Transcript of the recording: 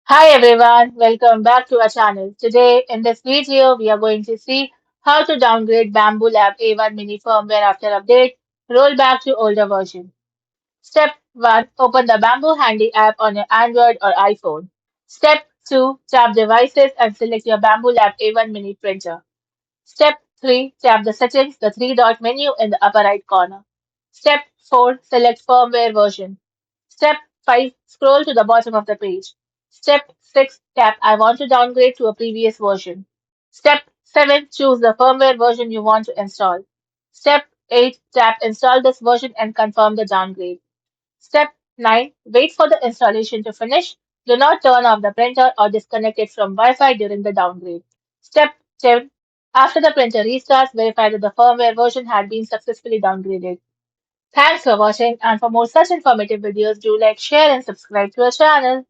Hi everyone, welcome back to our channel. Today in this video, we are going to see how to downgrade Bambu Lab A1 Mini firmware after update, roll back to older version. Step 1. Open the Bambu Handy app on your Android or iPhone. Step 2. Tap Devices and select your Bambu Lab A1 Mini printer. Step 3. Tap the settings, the three-dot menu in the upper right corner. Step 4. Select firmware version. Step 5. Scroll to the bottom of the page. Step 6. Tap I want to downgrade to a previous version. Step 7. Choose the firmware version you want to install. Step 8. Tap Install this version and confirm the downgrade. Step 9. Wait for the installation to finish. Do not turn off the printer or disconnect it from Wi-Fi during the downgrade. Step 10. After the printer restarts, verify that the firmware version had been successfully downgraded. Thanks for watching, and for more such informative videos, do like, share and subscribe to our channel.